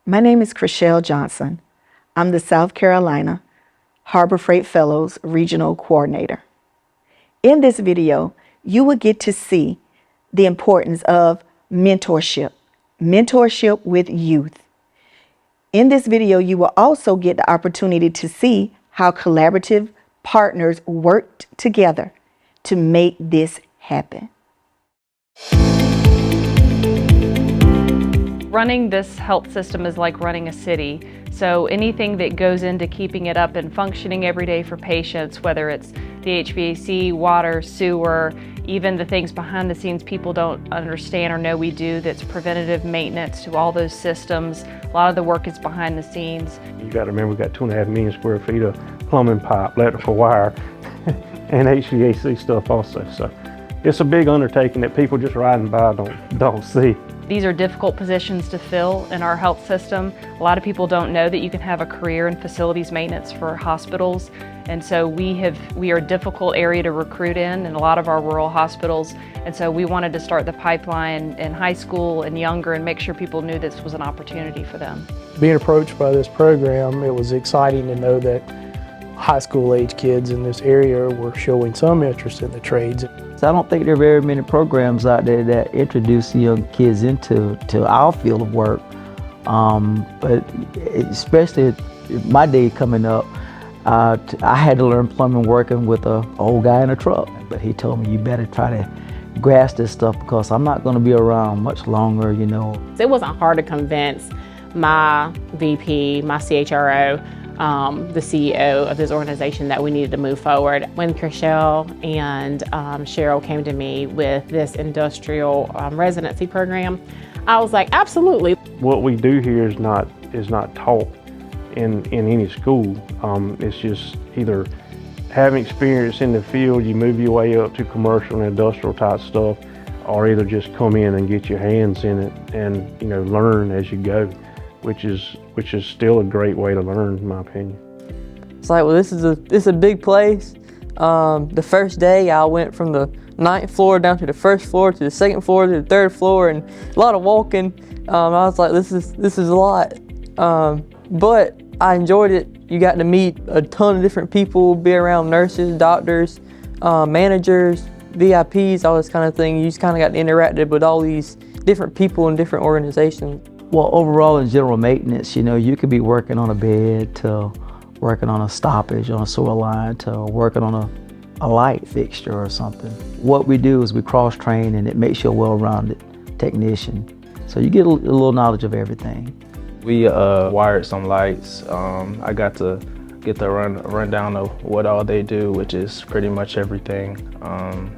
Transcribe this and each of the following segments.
My name is Chriselle Johnson. I'm the South Carolina Harbor Freight Fellows Regional Coordinator. In this video, you will get to see the importance of mentorship with youth. In this video, you will also get the opportunity to see how collaborative partners worked together to make this happen. Running this health system is like running a city. So anything that goes into keeping it up and functioning every day for patients, whether it's the HVAC, water, sewer, even the things behind the scenes people don't understand or know we do, that's preventative maintenance to all those systems. A lot of the work is behind the scenes. You got to remember, we've got 2.5 million square feet of plumbing pipe, electrical wire, and HVAC stuff also. So it's a big undertaking that people just riding by don't see. These are difficult positions to fill in our health system. A lot of people don't know that you can have a career in facilities maintenance for hospitals. And so we are a difficult area to recruit in a lot of our rural hospitals. And so we wanted to start the pipeline in high school and younger and make sure people knew this was an opportunity for them. Being approached by this program, it was exciting to know that high school age kids in this area were showing some interest in the trades. So I don't think there are very many programs out there that introduce young kids into our field of work. But especially my day coming up, I had to learn plumbing working with an old guy in a truck. But he told me, you better try to grasp this stuff because I'm not going to be around much longer, you know. It wasn't hard to convince my VP, my CHRO, the CEO of this organization that we needed to move forward. When Chriselle and Cheryl came to me with this industrial residency program, I was like, absolutely. What we do here is not taught in any school. It's just either having experience in the field, you move your way up to commercial and industrial type stuff, or either just come in and get your hands in it and learn as you go. Which is still a great way to learn, in my opinion. It's like, well, this is a big place. The first day I went from the 9th floor down to the 1st floor to the 2nd floor to the 3rd floor, and a lot of walking. I was like, this is a lot, but I enjoyed it. You got to meet a ton of different people, be around nurses, doctors, managers, VIPs, all this kind of thing. You just kind of got to interact with all these different people in different organizations. Well, overall in general maintenance, you could be working on a bed to working on a stoppage on a sewer line to working on a light fixture or something. What we do is we cross-train and it makes you a well-rounded technician. So you get a little knowledge of everything. We wired some lights. I got to get the rundown of what all they do, which is pretty much everything,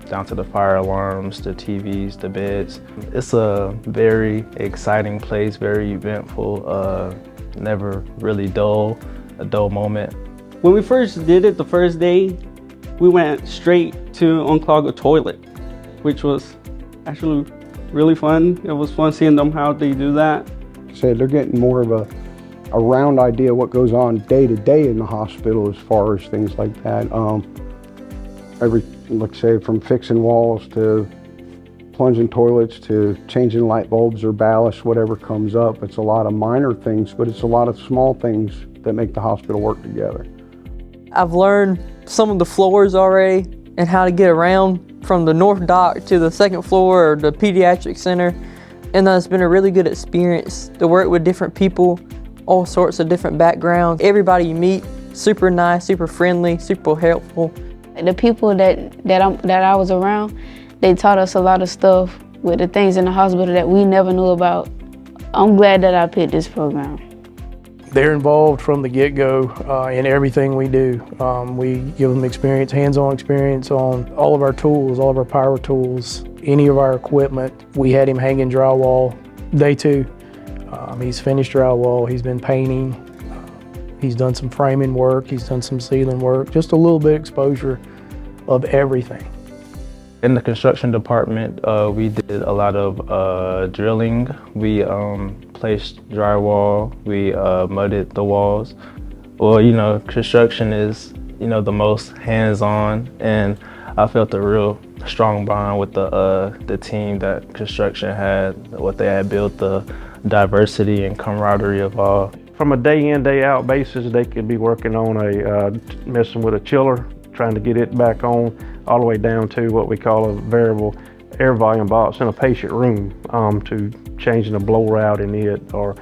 down to the fire alarms, the TVs, the beds. It's a very exciting place, very eventful, never really a dull moment. When we first did it the first day, we went straight to unclog a toilet, which was actually really fun. It was fun seeing them how they do that. So they're getting more of a round idea what goes on day to day in the hospital as far as things like that. Let's say from fixing walls to plunging toilets to changing light bulbs or ballast, whatever comes up. It's a lot of minor things, but it's a lot of small things that make the hospital work together. I've learned some of the floors already and how to get around from the north dock to the 2nd floor or the pediatric center. And it's been a really good experience to work with different people, all sorts of different backgrounds. Everybody you meet, super nice, super friendly, super helpful. The people that I was around, they taught us a lot of stuff with the things in the hospital that we never knew about. I'm glad that I picked this program. They're involved from the get-go in everything we do. We give them experience, hands-on experience on all of our tools, all of our power tools, any of our equipment. We had him hanging drywall day 2. He's finished drywall, he's been painting, he's done some framing work, he's done some ceiling work, just a little bit of exposure of everything. In the construction department, we did a lot of drilling. We placed drywall, we mudded the walls. Well, construction is, the most hands-on, and I felt a real strong bond with the team that construction had, what they had built, the diversity and camaraderie of all. From a day in, day out basis, they could be working on messing with a chiller, trying to get it back on, all the way down to what we call a variable air volume box in a patient room, to changing a blow route in it, or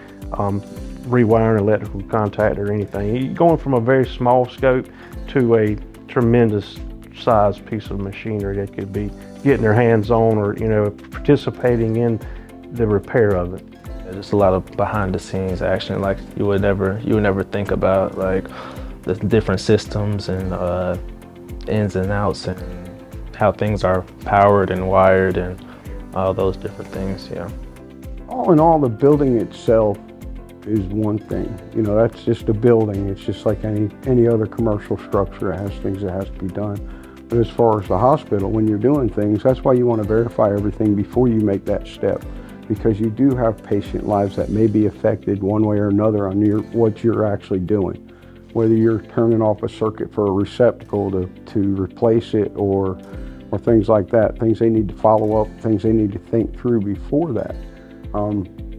rewiring electrical contact or anything. You're going from a very small scope to a tremendous size piece of machinery they could be getting their hands on, or participating in the repair of it. Just a lot of behind the scenes action, like you would never think about, like the different systems and ins and outs and how things are powered and wired and all those different things, yeah. All in all, the building itself is one thing. That's just a building. It's just like any other commercial structure. It has things that has to be done. But as far as the hospital, when you're doing things, that's why you want to verify everything before you make that step, because you do have patient lives that may be affected one way or another on what you're actually doing. Whether you're turning off a circuit for a receptacle to replace it, or things like that, things they need to follow up, things they need to think through before that.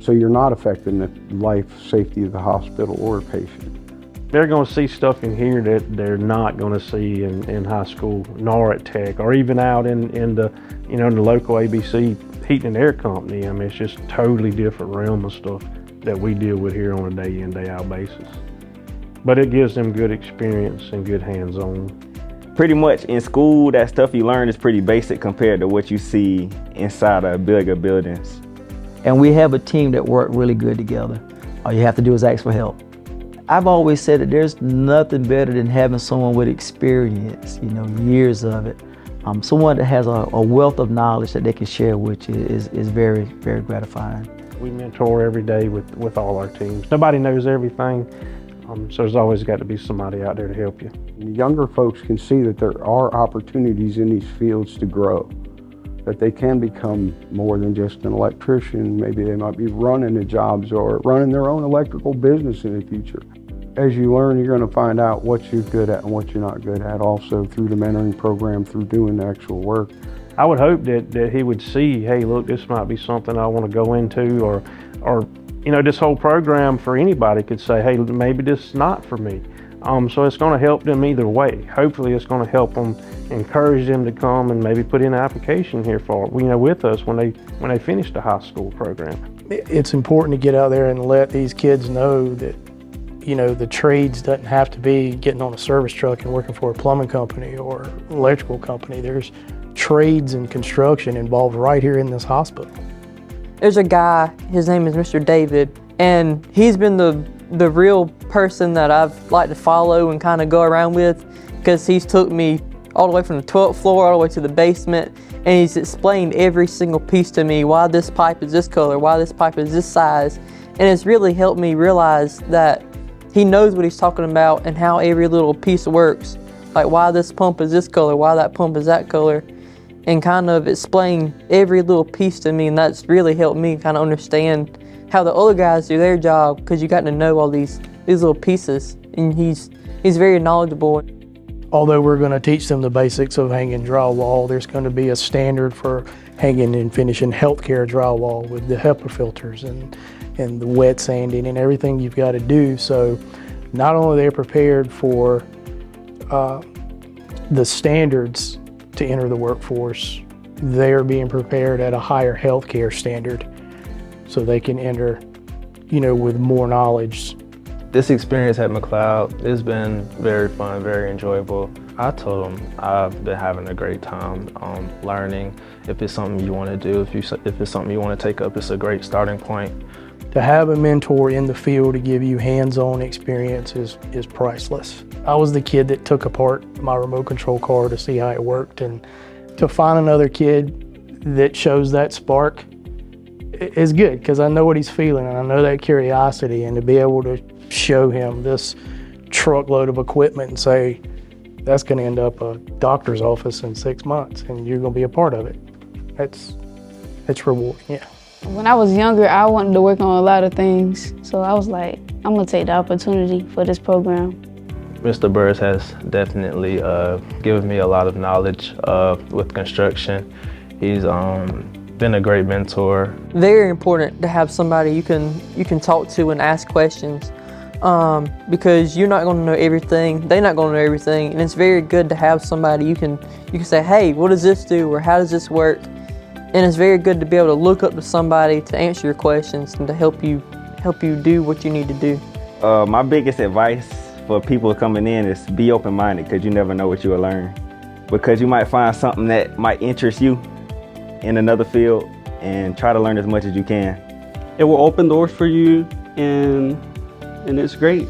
So you're not affecting the life safety of the hospital or patient. They're going to see stuff in here that they're not going to see in high school, nor at Tech, or even out in the in the local ABC heating and air company. I mean, it's just totally different realm of stuff that we deal with here on a day in, day out basis. But it gives them good experience and good hands-on. Pretty much in school, that stuff you learn is pretty basic compared to what you see inside of bigger buildings. And we have a team that work really good together. All you have to do is ask for help. I've always said that there's nothing better than having someone with experience, years of it. Someone that has a wealth of knowledge that they can share with you is very, very gratifying. We mentor every day with all our teams. Nobody knows everything, so there's always got to be somebody out there to help you. Younger folks can see that there are opportunities in these fields to grow, that they can become more than just an electrician. Maybe they might be running the jobs or running their own electrical business in the future. As you learn, you're going to find out what you're good at and what you're not good at, also through the mentoring program, through doing the actual work. I would hope that he would see, hey, look, this might be something I want to go into, or this whole program for anybody could say, hey, maybe this is not for me. So it's going to help them either way. Hopefully it's going to help them, encourage them to come and maybe put in an application here for with us when they finish the high school program. It's important to get out there and let these kids know that the trades doesn't have to be getting on a service truck and working for a plumbing company or electrical company. There's trades and construction involved right here in this hospital. There's a guy, his name is Mr. David, and he's been the real person that I've liked to follow and kind of go around with, because he's took me all the way from the 12th floor all the way to the basement, and he's explained every single piece to me, why this pipe is this color, why this pipe is this size, and it's really helped me realize that he knows what he's talking about and how every little piece works, like why this pump is this color, why that pump is that color, and kind of explain every little piece to me, and that's really helped me kind of understand how the other guys do their job, because you got to know all these little pieces, and he's very knowledgeable. Although we're going to teach them the basics of hanging drywall, there's going to be a standard for hanging and finishing healthcare drywall with the HEPA filters and the wet sanding and everything you've got to do. So not only they're prepared for the standards to enter the workforce, they're being prepared at a higher healthcare standard so they can enter, with more knowledge. This experience at McLeod has been very fun, very enjoyable. I told them I've been having a great time learning. If it's something you want to do, if it's something you want to take up, it's a great starting point. To have a mentor in the field to give you hands-on experience is priceless. I was the kid that took apart my remote control car to see how it worked, and to find another kid that shows that spark is good, because I know what he's feeling and I know that curiosity, and to be able to show him this truckload of equipment and say, that's going to end up a doctor's office in 6 months and you're going to be a part of it. It's rewarding, yeah. When I was younger, I wanted to work on a lot of things. So I was like, I'm going to take the opportunity for this program. Mr. Burris has definitely given me a lot of knowledge with construction. He's been a great mentor. Very important to have somebody you can talk to and ask questions, because you're not going to know everything, they're not going to know everything, and it's very good to have somebody you can say, hey, what does this do, or how does this work? And it's very good to be able to look up to somebody to answer your questions and to help you do what you need to do. My biggest advice for people coming in is be open-minded, because you never know what you will learn. Because you might find something that might interest you in another field, and try to learn as much as you can. It will open doors for you, and it's great.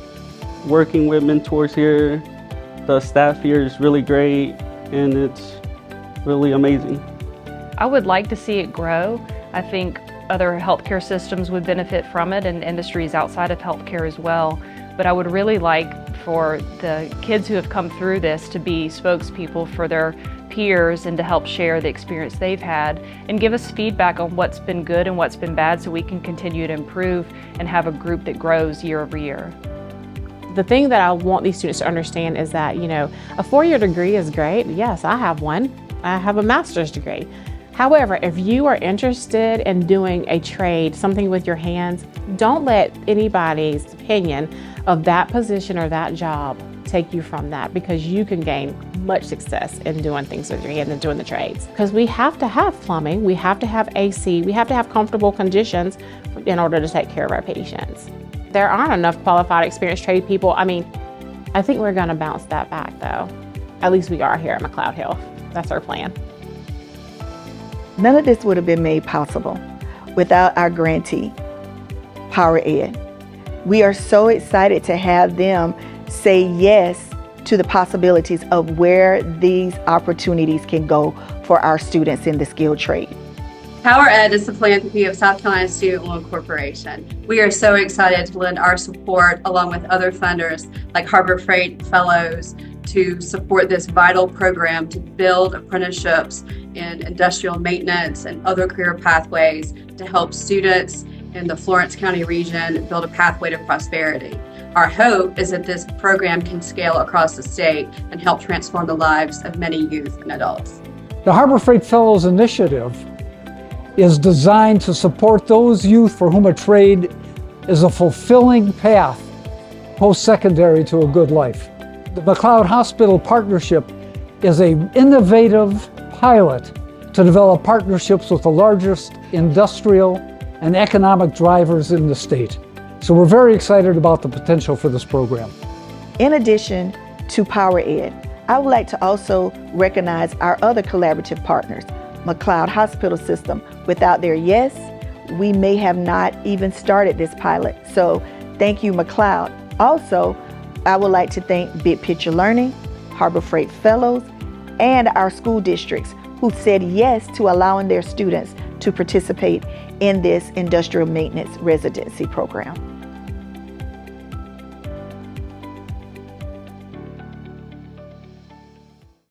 Working with mentors here, the staff here is really great, and it's really amazing. I would like to see it grow. I think other healthcare systems would benefit from it, and industries outside of healthcare as well. But I would really like for the kids who have come through this to be spokespeople for their peers and to help share the experience they've had and give us feedback on what's been good and what's been bad, so we can continue to improve and have a group that grows year over year. The thing that I want these students to understand is that, a 4-year degree is great. Yes, I have one. I have a master's degree. However, if you are interested in doing a trade, something with your hands, don't let anybody's opinion of that position or that job take you from that, because you can gain much success in doing things with your hands and doing the trades. Because we have to have plumbing, we have to have AC, we have to have comfortable conditions in order to take care of our patients. There aren't enough qualified, experienced trade people. I think we're gonna bounce that back though. At least we are here at McLeod Health. That's our plan. None of this would have been made possible without our grantee, PowerEd. We are so excited to have them say yes to the possibilities of where these opportunities can go for our students in the skilled trade. PowerEd is the philanthropy of South Carolina Student Loan Corporation. We are so excited to lend our support along with other funders like Harbor Freight Fellows to support this vital program to build apprenticeships in industrial maintenance and other career pathways to help students in the Florence County region build a pathway to prosperity. Our hope is that this program can scale across the state and help transform the lives of many youth and adults. The Harbor Freight Fellows Initiative is designed to support those youth for whom a trade is a fulfilling path post-secondary to a good life. The McLeod Hospital Partnership is an innovative pilot to develop partnerships with the largest industrial and economic drivers in the state. So we're very excited about the potential for this program. In addition to PowerEd, I would like to also recognize our other collaborative partners, McLeod Hospital System. Without their yes, we may have not even started this pilot. So thank you, McLeod. Also, I would like to thank Big Picture Learning, Harbor Freight Fellows, and our school districts who said yes to allowing their students to participate in this industrial maintenance residency program.